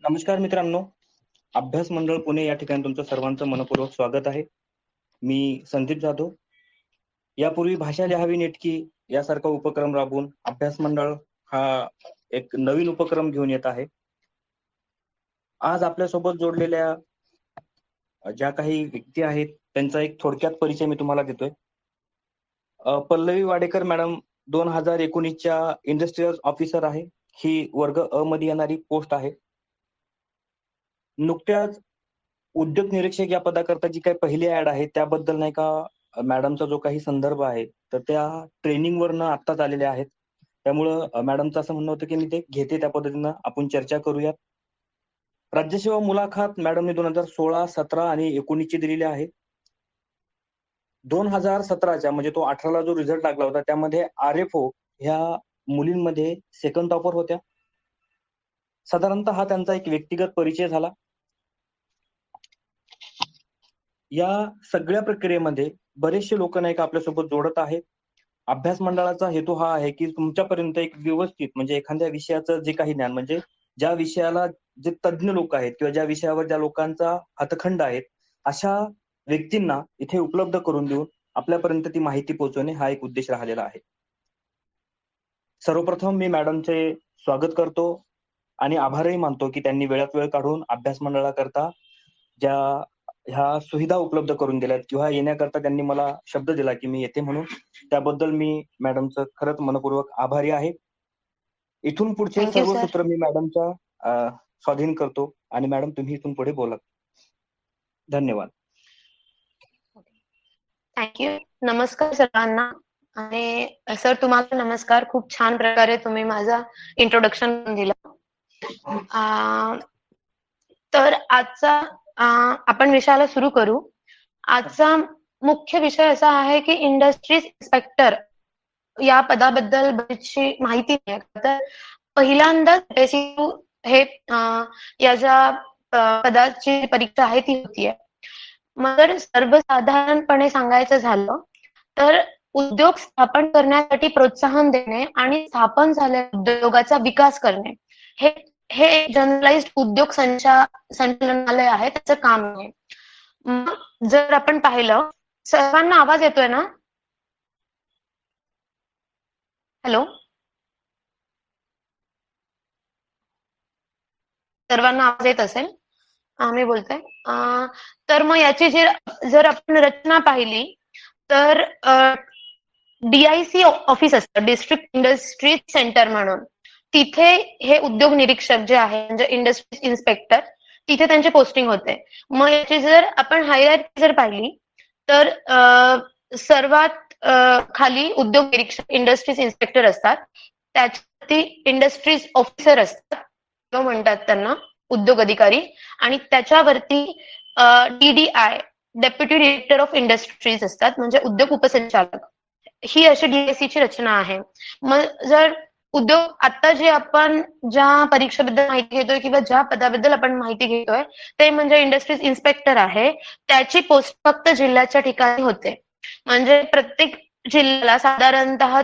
नमस्कार मित्रांनो, अभ्यास मंडळ पुणे या ठिकाणी तुमचं सर्वांचं मनपूर्वक स्वागत आहे. मी संदीप जाधव. यापूर्वी भाषा लिहावी नेटकी यासारखा उपक्रम राबवून अभ्यास मंडळ हा एक नवीन उपक्रम घेऊन येत आहे. आज आपल्यासोबत जोडलेल्या ज्या काही व्यक्ती आहेत त्यांचा एक थोडक्यात परिचय मी तुम्हाला देतोय. पल्लवी वाडेकर मॅडम 2019च्या इंडस्ट्रियल ऑफिसर आहे. ही वर्ग अ मध्ये येणारी पोस्ट आहे. नुकत्याच उद्योग निरीक्षक या पदाकरता जी काही पहिली ऍड आहे त्याबद्दल नाही का मॅडमचा जो काही संदर्भ आहे तर त्या ट्रेनिंगवरनं आत्ताच आलेल्या आहेत. त्यामुळं मॅडमचं असं म्हणणं होतं की मी ते घेते त्या पद्धतीनं आपण चर्चा करूयात. राज्यसेवा मुलाखत मॅडमने 2016, 17 आणि 19 ची दिलेली आहे. 2017च्या म्हणजे तो 18ला जो रिझल्ट लागला होता त्यामध्ये RFO ह्या मुलींमध्ये सेकंड टॉपर होत्या. साधारणतः हा त्यांचा एक व्यक्तिगत परिचय झाला. या सगळ्या प्रक्रियेमध्ये बरेचसे लोक नाही का आपल्यासोबत जोडत आहेत. अभ्यास मंडळाचा हेतू हा आहे की तुमच्यापर्यंत एक व्यवस्थित म्हणजे एखाद्या विषयाचं जे काही ज्ञान म्हणजे ज्या विषयाला जे तज्ञ लोक आहेत किंवा ज्या विषयावर ज्या लोकांचा हातखंड आहेत अशा व्यक्तींना इथे उपलब्ध करून देऊन आपल्यापर्यंत ती माहिती पोहोचवणे हा एक उद्देश राहिलेला आहे. सर्वप्रथम मी मॅडमचे स्वागत करतो आणि आभारही मानतो की त्यांनी वेळात वेळ काढून अभ्यास मंडळाकरता ज्या ह्या सुविधा उपलब्ध करून दिल्यात किंवा येण्याकरता त्यांनी मला शब्द दिला की मी येते म्हणून. त्याबद्दल मी मॅडमचं खरंच मनपूर्वक आभारी आहे. इथून पुढचे थँक्यू सर्व सर. सूत्र मी मॅडमच्या स्वाधीन करतो आणि मॅडम तुम्ही इथून पुढे बोला. धन्यवाद. थँक्यू. नमस्कार सर्वांना. आणि सर तुम्हाला नमस्कार. खूप छान प्रकारे तुम्ही माझा इंट्रोडक्शन दिलं. तर आजचा आपण विषयाला सुरू करू. आजचा मुख्य विषय असा आहे की इंडस्ट्रीज इन्स्पेक्टर या पदाबद्दल बरीचशी माहिती नाही. तर पहिल्यांदाच हे या ज्या पदाची परीक्षा आहे ती होतीये. मग सर्वसाधारणपणे सांगायचं झालं तर उद्योग स्थापन करण्यासाठी प्रोत्साहन देणे आणि स्थापन झालेल्या उद्योगाचा विकास करणे हे हे जनरलाइज्ड उद्योग संचालनालय आहे, त्याचं काम आहे. मग जर आपण पाहिलं, सर्वांना आवाज येतोय ना? हॅलो, सर्वांना आवाज येत असेल? मी बोलते. तर मग याची जर आपण रचना पाहिली तर DIC ऑफिस असतं, डिस्ट्रिक्ट इंडस्ट्री सेंटर म्हणून. तिथे हे उद्योग निरीक्षक जे आहे म्हणजे इंडस्ट्री इन्स्पेक्टर तिथे त्यांची पोस्टिंग होते. मग याची जर आपण हायरार्की जर पाहिली तर सर्वात खाली उद्योग निरीक्षक इंडस्ट्रीज इन्स्पेक्टर असतात. त्याच्यावरती इंडस्ट्रीज ऑफिसर असतात म्हणतात त्यांना, उद्योग अधिकारी. आणि त्याच्यावरती DDI deputy director of industries असतात म्हणजे उद्योग उपसंचालक. ही अशी DIC ची रचना आहे. मग जर उद्योग आता जे आपण ज्या परीक्षेबद्दल माहिती घेतोय किंवा ज्या पदाबद्दल आपण माहिती घेतोय ते म्हणजे इंडस्ट्रीज इन्स्पेक्टर आहे. त्याची पोस्ट फक्त जिल्ह्याच्या ठिकाणी होते. म्हणजे प्रत्येक जिल्ह्याला साधारणतः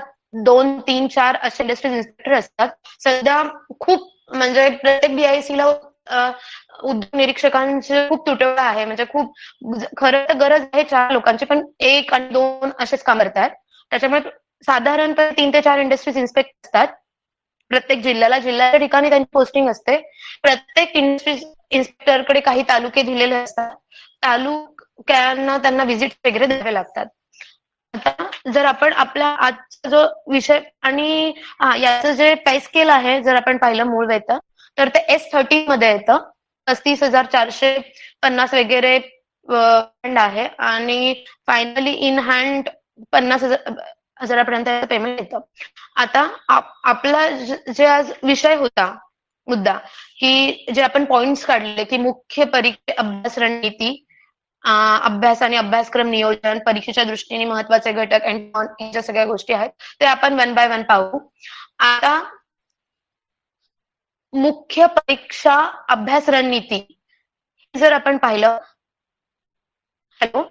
2, 3, 4 असे इंडस्ट्रीज इन्स्पेक्टर असतात. सध्या खूप म्हणजे प्रत्येक DIC ला उद्योग निरीक्षकांचे खूप तुटवडा आहे. म्हणजे खूप खरं तर गरज आहे 4 लोकांची, पण 1 आणि 2 असेच काम करतात. त्याच्यामुळे साधारणतः 3 ते 4 इंडस्ट्रीज इन्स्पेक्टर असतात प्रत्येक जिल्ह्याला. जिल्ह्याच्या ठिकाणी त्यांची पोस्टिंग असते. प्रत्येक इंडस्ट्रीज इन्स्पेक्टरकडे काही तालुके दिलेले असतात. तालुक्यांना त्यांना व्हिजिट वगैरे द्यावे लागतात. आता जर आपण आपला आजचा जो विषय आणि याचं जे पे स्केल आहे जर आपण पाहिलं मूळ वेतन तर ते S13 मध्ये येतं. 35,450 वगैरे आहे आणि फायनली इन हँड 50,000 पेमेंट येतं. आता आपला जे आज विषय होता मुद्दा की जे आपण पॉइंट्स काढले की मुख्य परीक्षा अभ्यास रणनीती, अभ्यास आणि अभ्यासक्रम नियोजन, परीक्षेच्या दृष्टीने महत्वाचे घटक यांच्या सगळ्या गोष्टी आहेत ते आपण 1 बाय 1 पाहू. आता मुख्य परीक्षा अभ्यास रणनीती जर आपण पाहिलं. हॅलो,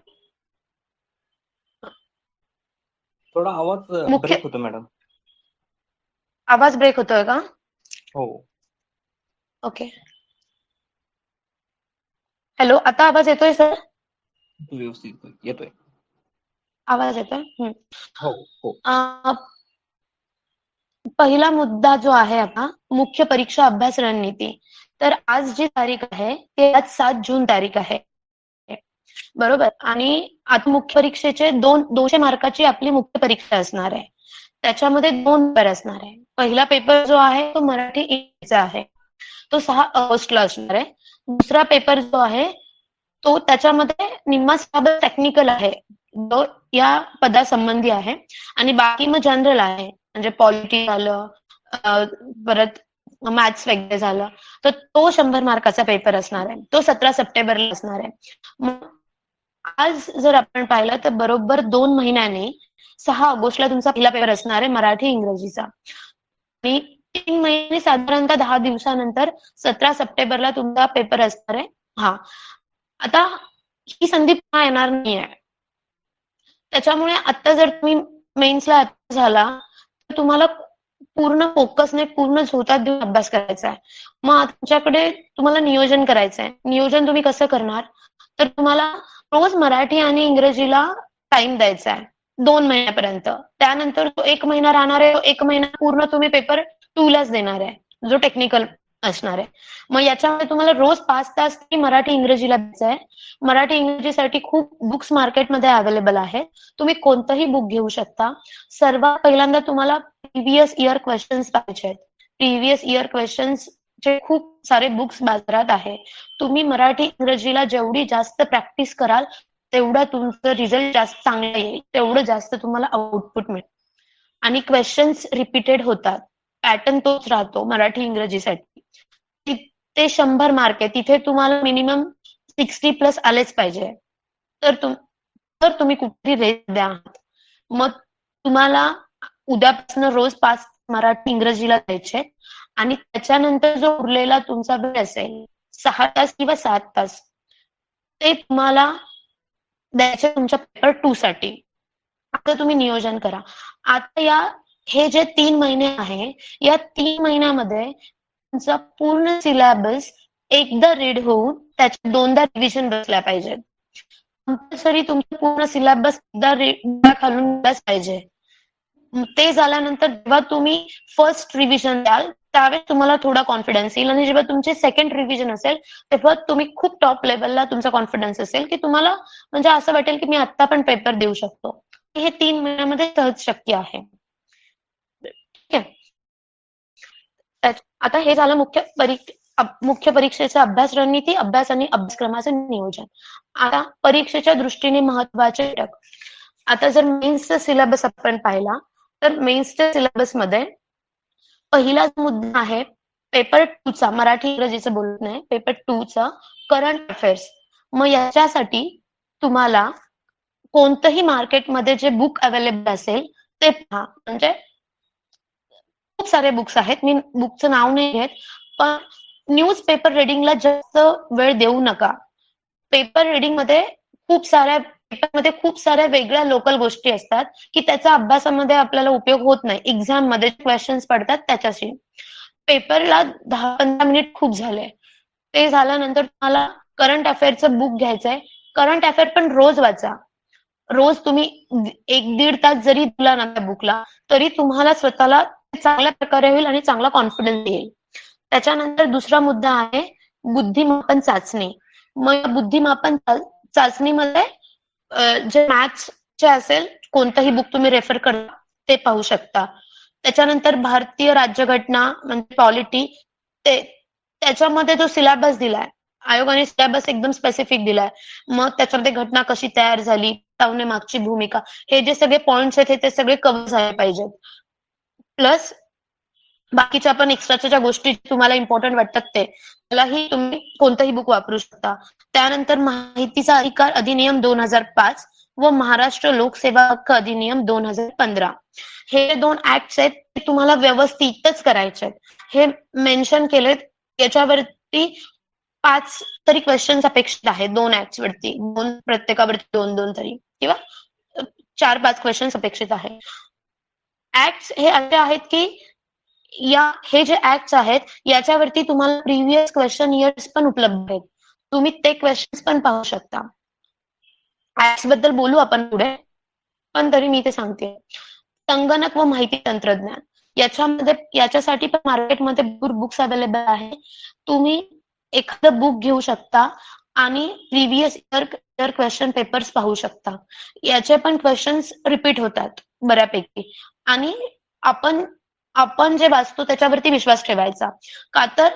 थोडा आवाज मुख्य ब्रेक होतो मॅडम. आवाज ब्रेक होतोय का? हो. ओके. हॅलो, आता आवाज येतोय सर? तू व्यवस्थित येतोय. आवाज येतोय? हो हो. पहिला मुद्दा जो आहे आता, मुख्य परीक्षा अभ्यास रणनीती. तर आज जी तारीख आहे ते आज 7 जून तारीख आहे. बरोबर. आणि आता मुख्य परीक्षेचे 200 मार्काची आपली मुख्य परीक्षा असणार आहे. त्याच्यामध्ये 2 पेपर असणार आहे. पहिला पेपर जो आहे तो मराठी इंग्लिशचा आहे. तो 6 ऑगस्टला असणार आहे. दुसरा पेपर जो आहे तो त्याच्यामध्ये निम्मा सिलेबस टेक्निकल आहे, जो या पदासंबंधी आहे, आणि बाकी मग जनरल आहे, म्हणजे पॉलिटी झालं, परत मॅथ्स वगैरे झालं. तर तो 100 मार्काचा पेपर असणार आहे. तो 17 सप्टेंबरला असणार आहे. मग आज जर आपण पाहिलं तर बरोबर 2 महिन्याने 6 ऑगस्टला तुमचा पहिला पेपर असणार आहे मराठी इंग्रजीचा. आणि 3 महिने साधारणतः 10 दिवसानंतर 17 सप्टेंबरला तुमचा पेपर असणार आहे. हा, आता ही संधी पुन्हा येणार नाहीये. त्याच्यामुळे आता जर तुम्ही मेन्सला अप्लाय झाला तर तुम्हाला पूर्ण फोकसने, पूर्ण झोतात देऊन अभ्यास करायचा आहे. मग तुमच्याकडे तुम्हाला नियोजन करायचं आहे. नियोजन तुम्ही कसं करणार? तर तुम्हाला रोज मराठी आणि इंग्रजीला टाइम द्यायचा आहे 2 महिन्यापर्यंत. त्यानंतर जो 1 महिना राहणार आहे, तो 1 महिना पूर्ण तुम्ही पेपर 2 लाच देणार आहे, जो टेक्निकल असणार आहे. मग याच्यामध्ये तुम्हाला रोज 5 तास मराठी इंग्रजीला द्यायचं आहे. मराठी इंग्रजीसाठी खूप बुक्स मार्केटमध्ये अवेलेबल आहेत. तुम्ही कोणतंही बुक घेऊ शकता. सर्वात पहिल्यांदा तुम्हाला प्रिव्हियस इयर क्वेश्चन्स पाहिजे आहेत. प्रिव्हियस इयर क्वेश्चन्स चे खूप सारे बुक्स बाजारात आहे. तुम्ही मराठी इंग्रजीला जेवढी जास्त प्रॅक्टिस कराल तेवढा तुमचं रिझल्ट जास्त चांगला येईल, तेवढं जास्त तुम्हाला आउटपुट मिळेल. आणि क्वेश्चन्स रिपीटेड होतात, पॅटर्न तोच राहतो मराठी इंग्रजीसाठी. ते 100 मार्क आहे, तिथे तुम्हाला मिनिमम 60 प्लस आलेच पाहिजे. तर तुम्ही कुठेही रेट द्या. मग तुम्हाला उद्यापासून रोज 5 मराठी इंग्रजीला द्यायचे, आणि त्याच्यानंतर जो उरलेला तुमचा वेळ असेल 6 तास किंवा 7 तास, ते तुम्हाला द्यायचे तुमच्या पेपर 2 साठी. आता तुम्ही नियोजन करा. आता हे जे 3 महिने आहे, या 3 महिन्यामध्ये तुमचा पूर्ण सिलेबस एकदा रीड होऊन त्याच्या 2दा रिव्हिजन बसल्या पाहिजेत. कंपल्सरी तुमचा पूर्ण सिलेबस एकदा खालून पाहिजे. ते झाल्यानंतर जेव्हा तुम्ही फर्स्ट रिव्हिजन द्याल त्यावेळेस तुम्हाला थोडा कॉन्फिडन्स येईल, आणि जेव्हा तुमचे सेकंड रिव्हिजन असेल तेव्हा तुम्ही खूप टॉप लेवलला तुमचा कॉन्फिडन्स असेल, की तुम्हाला म्हणजे असं वाटेल की मी आता पण पेपर देऊ शकतो. हे 3 महिन्यामध्ये सहज शक्य आहे. ठीक आहे. आता हे झालं मुख्य परीक्षेचं अभ्यास रणनीती, अभ्यास आणि अभ्यासक्रमाचं नियोजन. आता परीक्षेच्या दृष्टीने महत्वाचे घटक. आता जर मेन्सचा सिलेबस आपण पाहिला तर मेन्सच्या सिलेबसमध्ये पहिला मुद्दा आहे पेपर 2 चा, मराठी इंग्रजीचं बोलत नाही, पेपर 2 चा करंट अफेअर्स. मग याच्यासाठी तुम्हाला कोणतंही मार्केटमध्ये जे बुक अवेलेबल असेल ते पहा. म्हणजे खूप सारे बुक्स आहेत, मी बुकचं नाव नाही घेत, पण न्यूज पेपर रिडिंगला जास्त वेळ देऊ नका. पेपर रिडिंग मध्ये खूप साऱ्या वेगळ्या लोकल गोष्टी असतात की त्याचा अभ्यासामध्ये आपल्याला उपयोग होत नाही. एक्झाम मध्ये क्वेश्चन्स पडतात त्याच्याशी. पेपरला 10-15 मिनिट खूप झाले. ते झाल्यानंतर तुम्हाला करंट अफेअरचं बुक घ्यायचंय. करंट अफेअर पण रोज वाचा. रोज तुम्ही 1-1.5 तास जरी दिला ना त्या बुकला, तरी तुम्हाला स्वतःला चांगल्या प्रकारे होईल आणि चांगला कॉन्फिडन्स येईल. त्याच्यानंतर दुसरा मुद्दा आहे बुद्धिमापन चाचणी. मग बुद्धिमापन चाचणीमध्ये जे मॅथ्सचे असेल कोणतंही बुक तुम्ही रेफर करा, ते पाहू शकता. त्याच्यानंतर भारतीय राज्यघटना म्हणजे पॉलिटी, त्याच्यामध्ये जो सिलेबस दिलाय आयोगाने, सिलेबस एकदम स्पेसिफिक दिलाय. मग त्याच्यामध्ये घटना कशी तयार झाली, मागची भूमिका, हे जे सगळे पॉइंट्स आहेत ते सगळे कव्हर झाले पाहिजेत. प्लस बाकीच्या पण एक्स्ट्राच्या ज्या गोष्टी तुम्हाला इम्पॉर्टंट वाटतात त्यालाही तुम्ही कोणतंही बुक वापरू शकता. त्यानंतर माहितीचा अधिकार अधिनियम 2005 व महाराष्ट्र लोकसेवा हक्क अधिनियम 2015, हे 2 ऍक्ट्स आहेत ते तुम्हाला व्यवस्थितच करायचे आहेत. हे मेन्शन केलेत. याच्यावरती 5 तरी क्वेश्चन्स अपेक्षित आहेत 2 ऍक्ट्स वरती, प्रत्येकावरती 2-2 तरी, किंवा 4-5 क्वेश्चन्स अपेक्षित आहेत. ऍक्ट्स हे असे आहेत की हे जे ऍक्ट्स आहेत याच्यावरती तुम्हाला प्रिव्हियस क्वेश्चन इयर्स पण उपलब्ध आहेत. तुम्ही ते क्वेश्चन्स पण पाहू शकता. ऍप्स बद्दल बोलू आपण पुढे, पण तरी मी ते सांगते. संगणक व माहिती तंत्रज्ञान याच्यासाठी पण मार्केटमध्ये भरपूर बुक्स अवेलेबल आहे. तुम्ही एखादं बुक घेऊ शकता आणि प्रिव्हियस इयर क्वेश्चन पेपर्स पाहू शकता. याचे पण क्वेश्चन्स रिपीट होतात बऱ्यापैकी आणि आपण आपण जे वाचतो त्याच्यावरती विश्वास ठेवायचा. का तर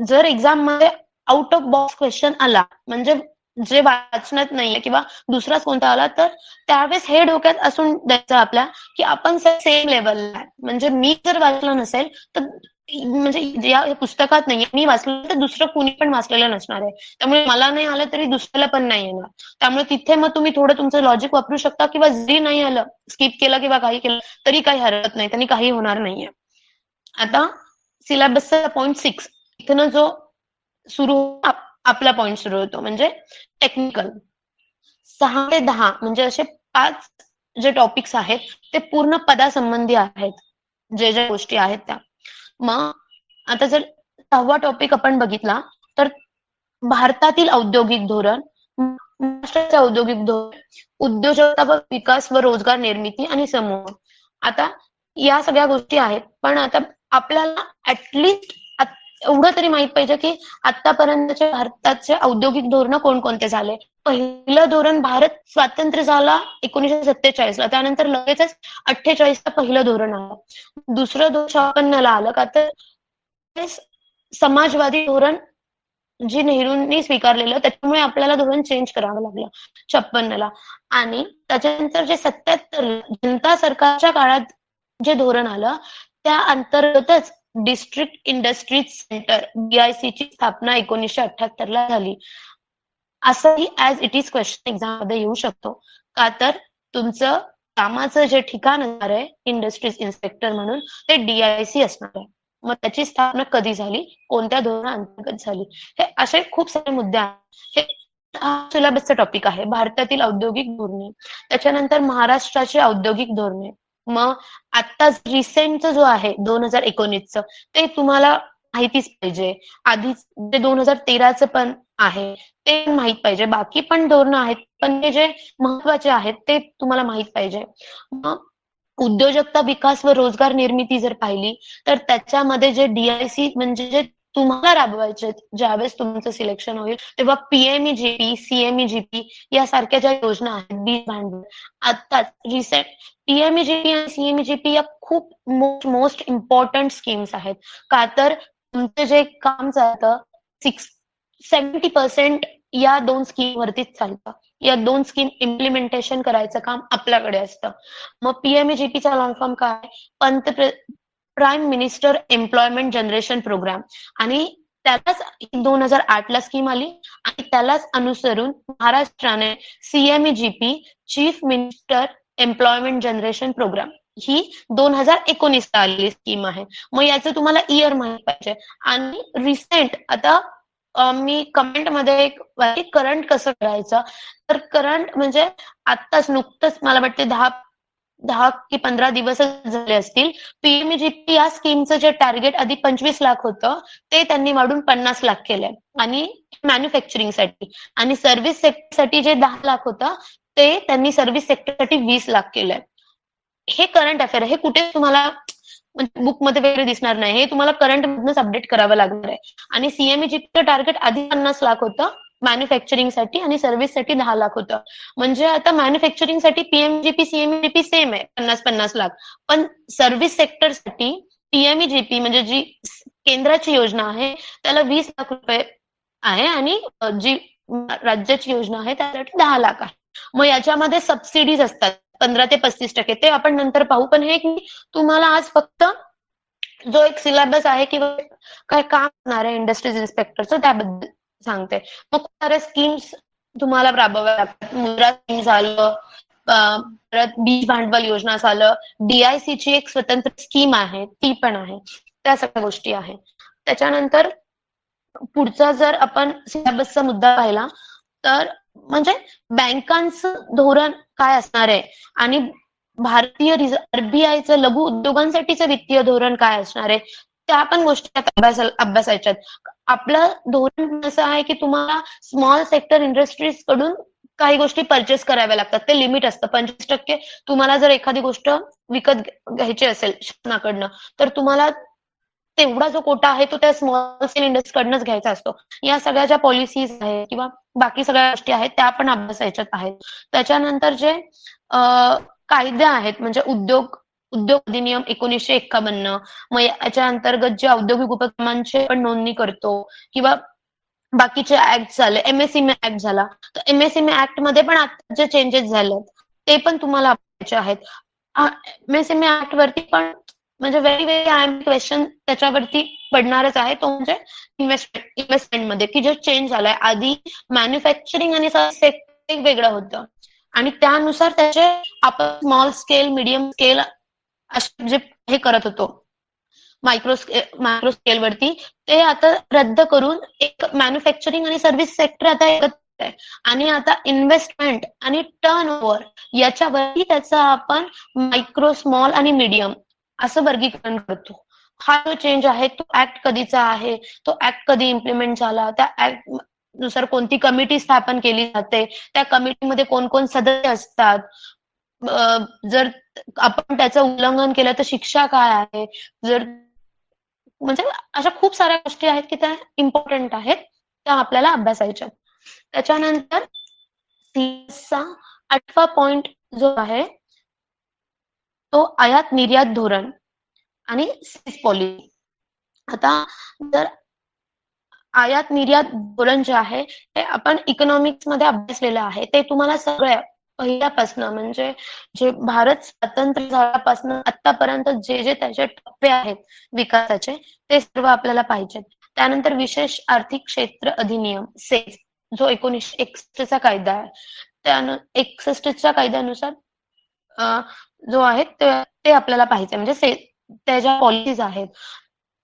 जर एक्झाम मध्ये आउट ऑफ बॉक्स क्वेश्चन आला म्हणजे जे वाचण्यात नाहीये किंवा दुसराच कोणता आला तर त्यावेळेस हे डोक्यात असून द्यायचं आपल्या की आपण सेम लेवलला आहे. म्हणजे मी जर वाचलं नसेल तर म्हणजे या पुस्तकात नाहीये मी वाचलं तर दुसरं कुणी पण वाचलेलं नसणार आहे. त्यामुळे मला नाही आलं तरी दुसऱ्याला पण नाही येणार. त्यामुळे तिथे मग तुम्ही थोडं तुमचं लॉजिक वापरू शकता किंवा जरी नाही आलं स्किप केलं किंवा काही केलं तरी काही हरकत नाही. त्यांनी काही होणार नाहीये. आता सिलेबसचा पॉइंट 6 इथनं जो सुरू आपला पॉइंट सुरू होतो म्हणजे टेक्निकल 6 ते 10 म्हणजे असे 5 जे टॉपिक्स आहेत ते पूर्ण पदासंबंधी आहेत. ज्या गोष्टी आहेत त्या. मग आता जर 6वा टॉपिक आपण बघितला तर भारतातील औद्योगिक धोरण, महाराष्ट्राचे औद्योगिक धोरण, उद्योजकता व विकास व रोजगार निर्मिती आणि समूह. आता या सगळ्या गोष्टी आहेत पण आता आपल्याला ऍटलिस्ट एवढं तरी माहित पाहिजे की आतापर्यंतचे भारताचे औद्योगिक धोरण कोणकोणते झाले. पहिलं धोरण भारत स्वातंत्र्य झाला 1947 ला. त्यानंतर लगेचच 48 ला पहिलं धोरण आलं. दुसरं धोरण 56 ला आलं. का तर समाजवादी धोरण जे नेहरूंनी स्वीकारलेलं त्याच्यामुळे आपल्याला धोरण चेंज करावं लागलं 56 ला. आणि त्याच्यानंतर जे 77 जनता सरकारच्या काळात जे धोरण आलं त्या अंतर्गतच डिस्ट्रिक्ट इंडस्ट्रीज सेंटर DIC ची स्थापना 1978 ला झाली. असंही as it is question exam मध्ये येऊ शकतो. का तर तुमचं कामाचं जे ठिकाण असणार आहे इंडस्ट्रीज इन्स्पेक्टर म्हणून ते DIC असणार आहे. मग त्याची स्थापना कधी झाली, कोणत्या धोरणाअंतर्गत झाली, हे असे खूप सारे मुद्दे आहेत. हे सिलेबसचा टॉपिक आहे. भारतातील औद्योगिक धोरणे, त्याच्यानंतर महाराष्ट्राची औद्योगिक धोरणे. मग आता रिसेंटचं जो आहे 2019चं ते तुम्हाला माहितीच पाहिजे. आधीच जे 2013चं पण आहे ते माहित पाहिजे. बाकी पण धोरणं आहेत पण ते जे महत्वाचे आहेत ते तुम्हाला माहित पाहिजे. मग उद्योजकता विकास व रोजगार निर्मिती जर पाहिली तर त्याच्यामध्ये जे DIC म्हणजे जे तुम्हाला राबवायचे ज्यावेळेस तुमचं सिलेक्शन होईल तेव्हा PMEGP, CMEGP यासारख्या ज्या योजना आहेत बीज भांडवल आत्ताच रिसेंट PMEGP आणि CMEGP या खूप मोस्ट इम्पॉर्टंट स्कीम्स आहेत. का तर तुमचं जे काम चालतं 70% या 2 स्कीम वरतीच चालतं. या 2 स्कीम इम्प्लिमेंटेशन करायचं काम आपल्याकडे असतं. मग PMEGP चा लॉंग फॉर्म काय? Prime minister employment generation programme. आणि त्यालाच 2008 ला स्कीम आली आणि त्यालाच अनुसरून महाराष्ट्राने CMEGP chief minister employment generation programme ही 2019 ला आलेली स्कीम आहे. मग याचं तुम्हाला इयर माहित पाहिजे. आणि रिसेंट आता मी कमेंट मध्ये एक करंट कसं करायचं तर करंट म्हणजे आत्ताच नुकतंच मला वाटते 10 की 15 दिवस झाले असतील. PMEGP या स्कीमचं जे टार्गेट आधी 25 लाख होतं ते त्यांनी वाढून 50 लाख केलंय आणि मॅन्युफॅक्चरिंगसाठी. आणि सर्व्हिस सेक्टरसाठी जे 10 लाख होतं ते त्यांनी सर्व्हिस सेक्टरसाठी 20 लाख केलंय. हे करंट अफेअर आहे. हे कुठे तुम्हाला बुक मध्ये वगैरे दिसणार नाही. हे तुम्हाला करंट मधनच अपडेट करावं लागणार आहे. आणि CMEGP टार्गेट आधी 50 लाख होतं मॅन्युफॅक्चरिंगसाठी आणि सर्व्हिससाठी 10 लाख होतं. म्हणजे आता मॅन्युफॅक्चरिंगसाठी PMEGP CMEGP सेम आहे 50-50 लाख. पण सर्व्हिस सेक्टरसाठी PMEGP म्हणजे जी केंद्राची योजना आहे त्याला 20 लाख रुपये आहे आणि जी राज्याची योजना आहे त्यासाठी 10 लाख आहे. मग याच्यामध्ये सबसिडीज असतात 15 ते 35%. ते आपण नंतर पाहू. पण हे की तुम्हाला आज फक्त जो एक सिलेबस आहे किंवा काय काम असणार आहे इंडस्ट्रीज इन्स्पेक्टरचं त्याबद्दल सांगते. मग खूप साऱ्या स्कीम्स तुम्हाला राबवाव्या लागतात. मुद्रा स्कीम झालं, परत बीज भांडवल योजना झालं, DIC ची एक स्वतंत्र स्कीम आहे ती पण आहे. त्या सगळ्या गोष्टी आहेत. त्याच्यानंतर पुढचा जर आपण सिलेबसचा मुद्दा पाहिला तर म्हणजे बँकांचं धोरण काय असणार आहे आणि भारतीय RBIचं लघु उद्योगांसाठीचं वित्तीय धोरण काय असणार आहे त्या पण गोष्टी आता अभ्यासायच्यात. आपलं धोरण असं आहे की तुम्हाला स्मॉल सेक्टर इंडस्ट्रीज कडून काही गोष्टी परचेस कराव्या लागतात. ते लिमिट असतं 25% तुम्हाला जर एखादी गोष्ट विकत घ्यायची असेल शासनाकडनं, तर तुम्हाला तेवढा जो कोटा आहे तो त्या स्मॉल स्केल इंडस्ट्रीकडनंच घ्यायचा असतो. या सगळ्या ज्या पॉलिसीज आहेत किंवा बाकी सगळ्या गोष्टी आहेत त्या पण अभ्यासायच्यात आहेत. त्याच्यानंतर जे अ, कायदे आहेत म्हणजे उद्योग अधिनियम 1951, मग याच्या अंतर्गत जे औद्योगिक उपक्रमांची आपण नोंदणी करतो किंवा बाकीचे ऍक्ट झाले, एमएसएमई ऍक्ट झाला, तर एमएसएमई ऍक्ट मध्ये पण आता जे चेंजेस झाले ते पण तुम्हाला अभ्यासायचे आहेत. एमएसएमई ऍक्ट वरती पण म्हणजे very very I M question त्याच्यावरती पडणारच आहे. तो म्हणजे इन्व्हेस्टमेंटमध्ये की जो चेंज झालाय. आधी मॅन्युफॅक्चरिंग आणि सेक्टर वेगळं होतं आणि त्यानुसार त्याचे आपण स्मॉल स्केल, मीडियम स्केल असे जे हे करत होतो मायक्रो स्केल वरती, ते आता रद्द करून एक मॅन्युफॅक्चरिंग आणि सर्व्हिस सेक्टर आता एकत्र आहे आणि आता इन्व्हेस्टमेंट आणि टर्नओव्हर याच्यावरती त्याचा आपण मायक्रो, स्मॉल आणि मीडियम असं वर्गीकरण करतो. हा जो चेंज आहे तो ऍक्ट कधीचा आहे, तो ऍक्ट कधी इम्प्लिमेंट झाला, त्या ऍक्ट नुसार कोणती कमिटी स्थापन केली जाते, त्या कमिटीमध्ये कोण कोण सदस्य असतात, जर आपण त्याचं उल्लंघन केलं तर शिक्षा काय आहे, जर म्हणजे अशा खूप साऱ्या गोष्टी आहेत की त्या इम्पॉर्टंट आहेत, त्या आपल्याला अभ्यासायच्या. त्याच्यानंतर सीएसचा 8वा पॉइंट जो आहे तो आयात निर्यात धोरण आणि सीज पॉलिसी. आता जर आयात निर्यात धोरण जे आहे ते आपण इकॉनॉमिक्स मध्ये अभ्यासलेलं आहे. ते तुम्हाला सगळ्या पहिल्यापासून म्हणजे जे भारत स्वतंत्र झाल्यापासून आतापर्यंत जे जे त्याचे टप्पे आहेत विकासाचे ते सर्व आपल्याला पाहिजेत. त्यानंतर विशेष आर्थिक क्षेत्र अधिनियम सेज जो 1961 चा कायदा आहे. त्या 61च्या कायद्यानुसार जो आहे ते आपल्याला पाहिजे म्हणजे त्या ज्या पॉलिसीज आहेत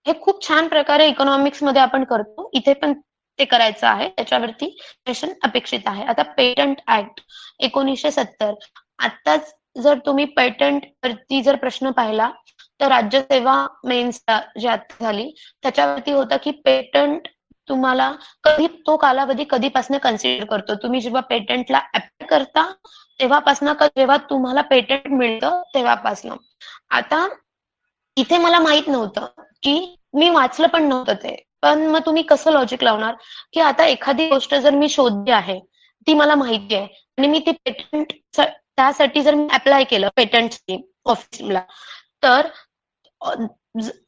हे खूप छान प्रकारे इकॉनॉमिक्स मध्ये आपण करतो. इथे पण ते करायचं आहे. त्याच्यावरती सेशन अपेक्षित आहे. आता पेटंट ऍक्ट 1970 आताच जर तुम्ही पेटंट वरती जर प्रश्न पाहिला तर राज्यसेवा मेन्स जी आता झाली त्याच्यावरती होता की पेटंट तुम्हाला कधी तो कालावधी कधीपासून कन्सिडर करतो. तुम्ही जेव्हा पेटंटला अप्लाय करता तेव्हापासून का जेव्हा तुम्हाला पेटंट मिळतं तेव्हापासून. आता इथे मला माहित नव्हतं की मी वाचलं पण नव्हतं ते. पण मग तुम्ही कसं लॉजिक लावणार की आता एखादी गोष्ट जर मी शोधली आहे ती मला माहिती आहे आणि मी ती पेटंट त्यासाठी जर मी अप्लाय केलं पेटंट ऑफिसला तर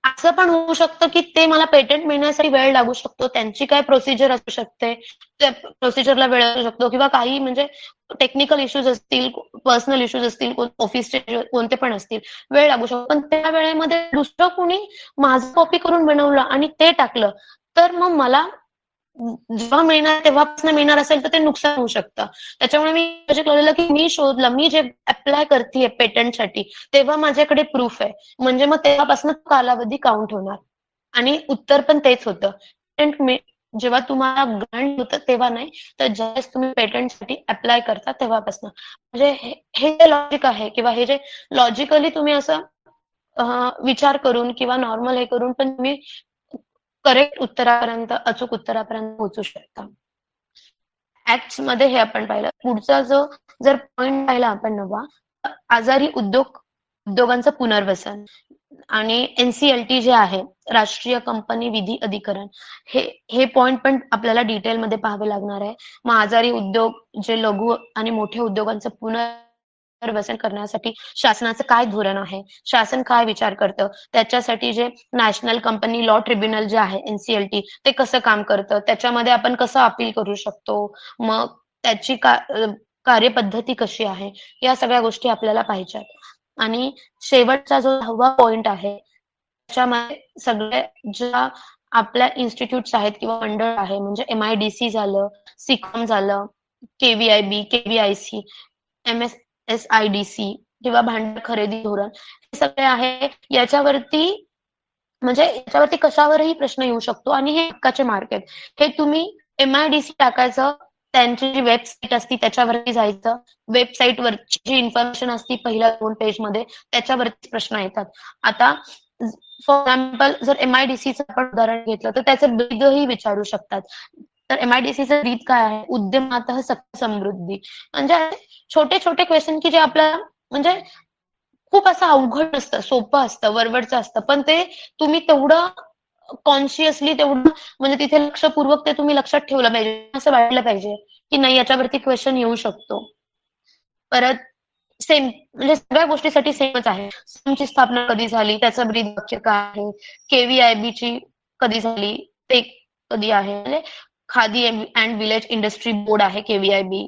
असं पण होऊ शकतं की ते मला पेटंट मिळण्यासाठी वेळ लागू शकतो. त्यांची काय प्रोसिजर असू शकते, त्या प्रोसिजरला वेळ लागू शकतो किंवा काही म्हणजे टेक्निकल इश्यूज असतील, पर्सनल इश्यूज असतील, ऑफिसचे कोणते पण असतील, वेळ लागू शकतो. पण त्या वेळेमध्ये दुसरं कोणी माझं कॉपी करून बनवलं आणि ते टाकलं तर मग मला जेव्हा मिळणार तेव्हापासून मिळणार असेल तर ते नुकसान होऊ शकतं. त्याच्यामुळे मी प्रोजेक्ट लावलेलं की मी शोधलं, मी जे अप्लाय करतेय पेटंटसाठी तेव्हा माझ्याकडे प्रूफ आहे. म्हणजे मग तेव्हापासून कालावधी काउंट होणार आणि उत्तर पण तेच होतं. पेटंट जेव्हा तुम्हाला ग्रांट होतं तेव्हा नाही, तर ज्यावेळेस तुम्ही पेटंटसाठी अप्लाय करता तेव्हापासून. म्हणजे हे जे लॉजिक आहे किंवा हे जे लॉजिकली तुम्ही असं विचार करून किंवा नॉर्मल हे करून पण तुम्ही करेक्ट उत्तरापर्यंत, अचूक उत्तरापर्यंत पोहोचू शकता. ऍक्ट्स मध्ये हे आपण पाहिलं. पुढचा जो जर पॉइंट पाहिला आपण नवा आजारी उद्योगांचं पुनर्वसन आणि एनसीएलटी जे आहे राष्ट्रीय कंपनी विधी अधिकरण हे हे पॉइंट पण आपल्याला डिटेलमध्ये पाहावे लागणार आहे. मग आजारी उद्योग जे लघु आणि मोठे उद्योगांचं पुनर्वसन करण्यासाठी शासनाचं काय धोरण आहे, शासन काय विचार करतं, त्याच्यासाठी जे नॅशनल कंपनी लॉ ट्रिब्युनल जे आहे एनसीएलटी ते कसं काम करतं, त्याच्यामध्ये आपण कसं अपील करू शकतो, मग त्याची कार्यपद्धती कशी आहे, या सगळ्या गोष्टी आपल्याला पाहिजेत. आणि शेवटचा जो 10वा पॉइंट आहे त्याच्यामध्ये सगळ्या ज्या आपल्या इन्स्टिट्यूट्स आहेत किंवा मंडळ आहे म्हणजे MIDC झालं, सिकॉम झालं, KVIB, KVIC, MSSIDC किंवा भांडार खरेदी धोरण हे सगळे आहे. याच्यावरती म्हणजे याच्यावरती कशावरही प्रश्न येऊ शकतो आणि हे हक्काचे मार्क आहेत. हे तुम्ही MIDC टाकायचं, त्यांची जी वेबसाईट असती त्याच्यावरती जायचं, वेबसाईट वरची जी इन्फॉर्मेशन असती पहिल्या 2 पेजमध्ये त्याच्यावरती प्रश्न येतात. आता फॉर एक्झाम्पल जर MIDCचं आपण उदाहरण घेतलं तर त्याचं ब्रीदही विचारू शकतात. तर MIDCचं ब्रीद काय आहे? उद्यमातः सत्य समृद्धी. म्हणजे छोटे छोटे क्वेश्चन की जे आपल्याला म्हणजे खूप असं अवघड नसतं, सोपं असतं, वरवरचं असतं, पण ते तुम्ही तेवढं कॉन्शियसली तेवढं म्हणजे तिथे लक्षपूर्वक ते तुम्ही लक्षात ठेवलं पाहिजे, असं वाटलं पाहिजे की नाही याच्यावरती क्वेश्चन येऊ शकतो. परत सेम म्हणजे सगळ्या गोष्टीसाठी सेमच आहे. ची स्थापना कधी झाली, त्याचं ब्रीद वाक्य काय आहे, KVIB ची कधी झाली, ते कधी आहे, म्हणजे khadi and village industry board आहे KVIB.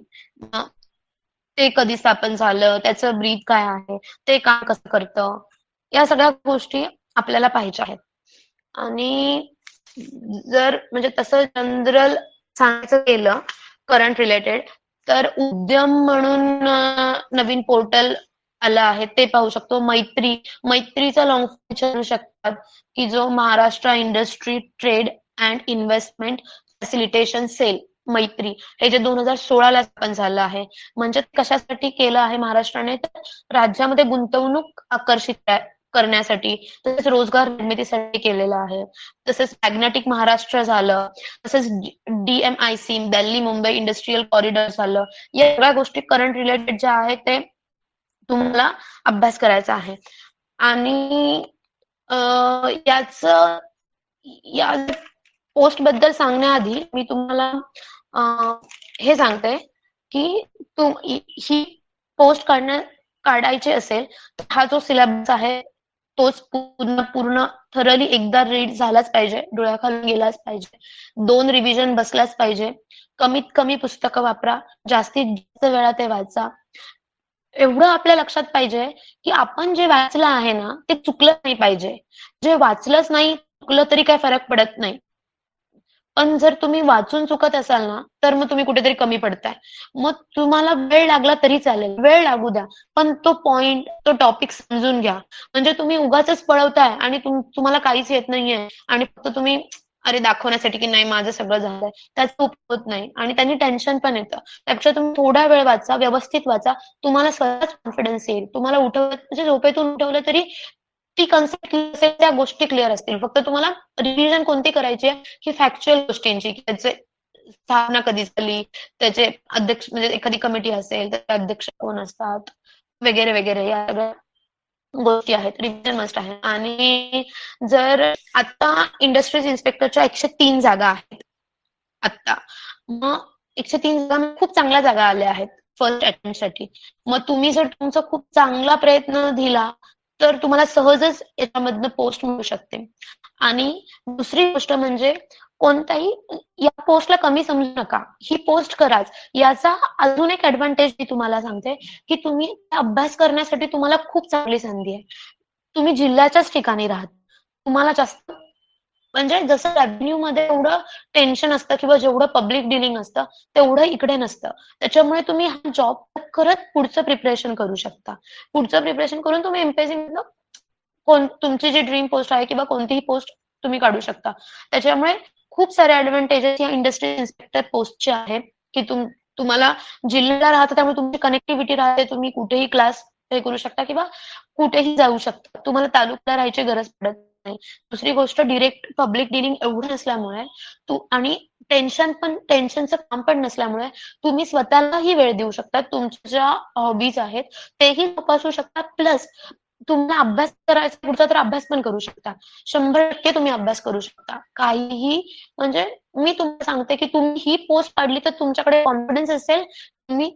ते कधी स्थापन झालं, त्याचं ब्रीद काय आहे, ते काम कसं करतं, या सगळ्या गोष्टी आपल्याला पाहिजे आहेत. आणि जर म्हणजे तसं जनरल सांगायचं गेलं करंट रिलेटेड, तर उद्यम म्हणून नवीन पोर्टल आलं आहे ते पाहू शकतो. मैत्रीचा लॉंग विचारू शकतात की जो Maharashtra industry trade and investment facilitation cell Maitri हे जे 2016 ला स्थापन झालं आहे. म्हणजे कशासाठी केलं आहे महाराष्ट्राने, तर राज्यामध्ये गुंतवणूक आकर्षित करण्यासाठी, तसेच रोजगार निर्मितीसाठी केलेलं आहे. तसेच मॅग्नेटिक महाराष्ट्र झालं, तसेच DMIC Delhi Mumbai industrial corridor झालं. या सगळ्या गोष्टी करंट रिलेटेड ज्या आहेत ते तुम्हाला अभ्यास करायचा आहे. आणि याचं या पोस्ट बद्दल सांगण्याआधी मी तुम्हाला हे सांगते की ही पोस्ट काढायची असेल तर हा जो सिलेबस आहे तोच पूर्ण थरली एकदा रीड झालाच पाहिजे, डोळ्याखालून गेलाच पाहिजे, 2 रिव्हिजन बसलाच पाहिजे, कमीत कमी पुस्तकं वापरा, जास्तीत जास्त वेळा ते वाचा. एवढं आपल्या लक्षात पाहिजे की आपण जे वाचलं आहे ना ते चुकलं नाही पाहिजे. जे वाचलंच नाही चुकलं तरी काही फरक पडत नाही. पण जर तुम्ही वाचून चुकत असाल ना, तर मग तुम्ही कुठेतरी कमी पडताय. मग तुम्हाला वेळ लागला तरी चालेल, वेळ लागू द्या. पण तो पॉइंट, तो टॉपिक समजून घ्या. म्हणजे तुम्ही उगाचच पळवताय आणि तुम्हाला काहीच येत नाहीये आणि फक्त तुम्ही अरे दाखवण्यासाठी की नाही माझं सगळं झालंय, त्याचा उपयोग होत नाही आणि त्यांनी टेन्शन पण येतं. त्यापेक्षा तुम्ही थोडा वेळ वाचा, व्यवस्थित वाचा. तुम्हाला स्वतःच कॉन्फिडन्स येईल. तुम्हाला म्हणजे झोपेतून उठवलं तरी ती कन्सेप्ट असेल, त्या गोष्टी क्लिअर असतील. फक्त तुम्हाला रिव्हिजन कोणती करायची आहे, की फॅक्च्युअल गोष्टींची, की त्याचे स्थापना कधी झाली, त्याचे अध्यक्ष म्हणजे एखादी कमिटी असेल, तर अध्यक्ष कोण असतात, वगैरे वगैरे या सगळ्या गोष्टी आहेत. रिव्हिजन मस्ट आहे. आणि जर आता इंडस्ट्रीज इन्स्पेक्टरच्या 103 जागा आहेत आत्ता. मग 103 जागा खूप चांगल्या जागा आल्या आहेत फर्स्ट अटेम्प्टसाठी. मग तुम्ही जर तुमचा खूप चांगला प्रयत्न दिला तर तुम्हाला सहजच याच्यामधनं पोस्ट मिळू शकते. आणि दुसरी गोष्ट म्हणजे कोणताही या पोस्टला कमी समजू नका. ही पोस्ट कराच. याचा अजून एक ऍडव्हान्टेज मी तुम्हाला सांगते की तुम्ही अभ्यास करण्यासाठी तुम्हाला खूप चांगली संधी आहे. तुम्ही जिल्ह्याच्याच ठिकाणी राहत. तुम्हाला जास्त म्हणजे जसं रेव्हेन्यू मध्ये एवढं टेन्शन असतं किंवा जेवढं पब्लिक डिलिंग असतं तेवढं इकडे नसतं. त्याच्यामुळे तुम्ही हा जॉब करत पुढचं प्रिपरेशन करू शकता. पुढचं प्रिपरेशन करून तुम्ही एमपीएससी तुमची जी ड्रीम पोस्ट आहे किंवा कोणतीही पोस्ट तुम्ही काढू शकता. त्याच्यामुळे खूप सारे ऍडव्हान्टेजेस या इंडस्ट्री इन्स्पेक्टर पोस्टचे आहेत की तुम्हाला जिल्ह्याला राहता त्यामुळे तुमची कनेक्टिव्हिटी राहते. तुम्ही कुठेही क्लास हे करू शकता किंवा कुठेही जाऊ शकता. तुम्हाला तालुक्याला राहायची गरज पडत नाही. दुसरी गोष्ट डिरेक्ट पब्लिक डिलिंग एवढं नसल्यामुळे आणि टेन्शनचं काम पण नसल्यामुळे तुम्ही स्वतःलाही वेळ देऊ शकता. तुमच्या ज्या हॉबीज आहेत तेही तपासू शकता. प्लस तुम्हाला अभ्यास करायचा पुढचा तर अभ्यास पण करू शकता. 100% तुम्ही अभ्यास करू शकता. काहीही म्हणजे मी तुम्हाला सांगते की तुम्ही ही पोस्ट काढली तर तुमच्याकडे कॉन्फिडन्स असेल,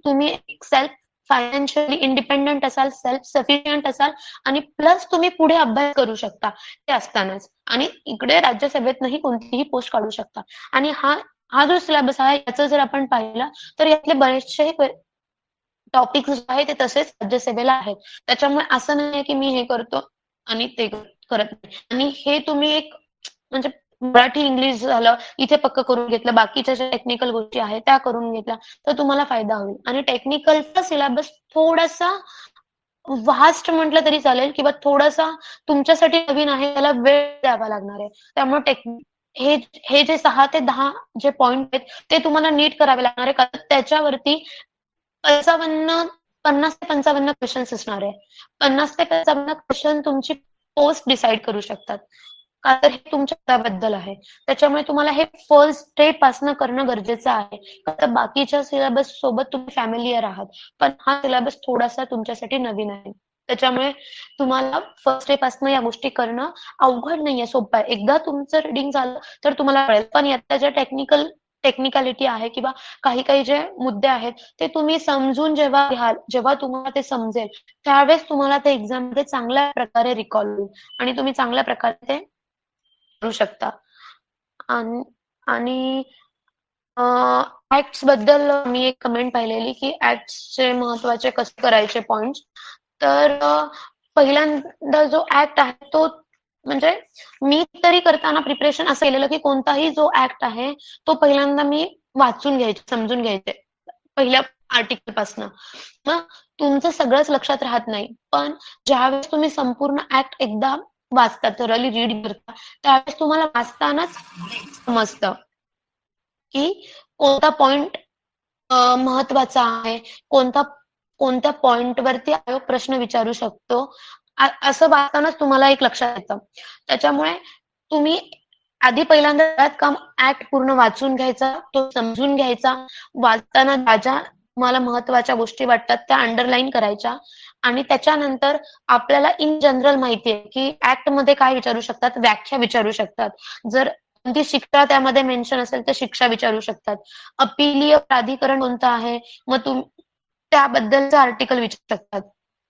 तुम्ही सेल्फ फायनान्शियली इंडिपेंडंट असाल, सेल्फ सफिशियंट असाल आणि प्लस तुम्ही पुढे अभ्यास करू शकता ते असतानाच. आणि इकडे राज्यसभेतनंही कोणतीही पोस्ट काढू शकता. आणि हा जो सिलेबस आहे याचं जर आपण पाहिलं तर यातले बरेचसे टॉपिक्स जे आहे ते तसेच राज्यसभेला आहेत. त्याच्यामुळे असं नाही की मी हे करतो आणि ते करत नाही. आणि हे तुम्ही एक म्हणजे मराठी इंग्लिश झालं इथे पक्क करून घेतलं, बाकीच्या ज्या टेक्निकल गोष्टी आहेत त्या करून घेतल्या तर तुम्हाला फायदा होईल. आणि टेक्निकलचा सिलेबस थोडासा व्हास्ट म्हटलं तरी चालेल किंवा थोडासा तुमच्यासाठी नवीन आहे त्याला वेळ द्यावा लागणार आहे. त्यामुळे हे हे जे 6 ते 10 जे पॉइंट आहेत ते तुम्हाला नीट करावे लागणार आहे. कारण त्याच्यावरती 50 ते 55 क्वेश्चन्स असणार आहे. 50 ते 55 क्वेश्चन तुमची पोस्ट डिसाईड करू शकतात. का तर हे तुमच्या हाताबद्दल आहे. त्याच्यामुळे तुम्हाला हे फर्स्ट स्टेप पासनं करणं गरजेचं आहे. का तर बाकीच्या सिलेबस सोबत तुम्ही फॅमिलियर आहात. पण हा सिलेबस थोडासा तुमच्यासाठी नवीन आहे. त्याच्यामुळे तुम्हाला फर्स्ट डे पासनं या गोष्टी करणं अवघड नाहीये, सोपं आहे. एकदा तुमचं रीडिंग झालं तर तुम्हाला कळेल. पण यातल्या ज्या टेक्निकॅलिटी आहे किंवा काही जे मुद्दे आहेत ते तुम्ही समजून जेव्हा घ्याल, जेव्हा तुम्हाला ते समजेल, त्यावेळेस तुम्हाला ते एक्झाममध्ये चांगल्या प्रकारे रिकॉल होईल आणि तुम्ही चांगल्या प्रकारे ते करू शकता. आणि आणि ॲक्ट्स बद्दल मी एक कमेंट पाहिलेली, की ॲक्ट्सचे महत्त्वाचे कसे करायचे पॉइंट्स. तर पहिल्यांदा जो ॲक्ट आहे तो म्हणजे मी तरी करताना प्रिपरेशन असं केलेलं, की कोणताही जो ॲक्ट आहे तो पहिल्यांदा मी वाचून घ्यायचे, समजून घ्यायचे. पहिल्या आर्टिकलपासनं. मग तुमचं सगळंच लक्षात राहत नाही. पण ज्यावेळेस तुम्ही संपूर्ण ॲक्ट एकदा वाचता, थरोली रीड करता, त्यावेळेस तुम्हाला वाचतानाच समजतं, की कोणता पॉइंट महत्त्वाचा आहे, कोणता कोणत्या पॉइंटवरती आयोग प्रश्न विचारू शकतो, असं वाचतानाच तुम्हाला एक लक्षात येतं. त्याच्यामुळे तुम्ही आधी पहिल्यांदा सगळ्यात काम ॲक्ट पूर्ण वाचून घ्यायचा, तो समजून घ्यायचा. वाचताना ज्या तुम्हाला महत्त्वाच्या गोष्टी वाटतात त्या अंडरलाईन करायच्या आणि त्याच्यानंतर आपल्याला इन जनरल माहिती आहे, की ॲक्टमध्ये काय विचारू शकतात, व्याख्या विचारू शकतात. जर कोणती शिक्षा त्यामध्ये मेन्शन असेल तर शिक्षा विचारू शकतात. अपीलीय प्राधिकरण कोणतं आहे, मग त्याबद्दलचं आर्टिकल विचारू शकतात,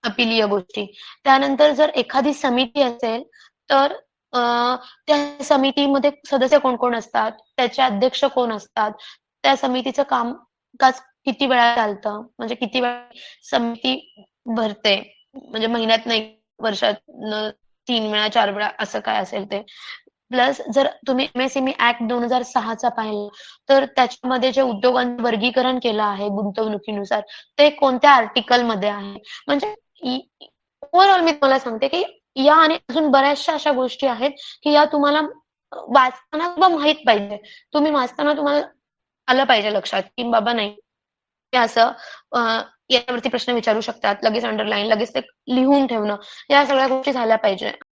अपीलीय गोष्टी. त्यानंतर जर एखादी समिती असेल तर त्या समितीमध्ये सदस्य कोण-कोण असतात, त्याचे अध्यक्ष कोण असतात, त्या समितीचं कामकाज किती वेळा चालतं, म्हणजे किती वेळा समिती भरते, म्हणजे महिन्यातनं 1, वर्षातनं 3 वेळा, 4 वेळा असं काय असेल ते. प्लस जर तुम्ही एम-एस-एम-ई ॲक्ट 2006चा पाहिला, तर त्याच्यामध्ये जे उद्योगांचं वर्गीकरण केलं आहे गुंतवणुकीनुसार, ते कोणत्या आर्टिकलमध्ये आहे. म्हणजे ओव्हरऑल मी तुम्हाला सांगते, की या आणि अजून बऱ्याचशा अशा गोष्टी आहेत, की या तुम्हाला वाचताना किंवा माहीत पाहिजे. तुम्ही वाचताना तुम्हाला आलं पाहिजे लक्षात, की बाबा नाही, हे असं अ, याच्यावरती प्रश्न विचारू शकतात. लगेच अंडरलाईन, लगेच ते लिहून ठेवणं, या सगळ्या गोष्टी झाल्या पाहिजे.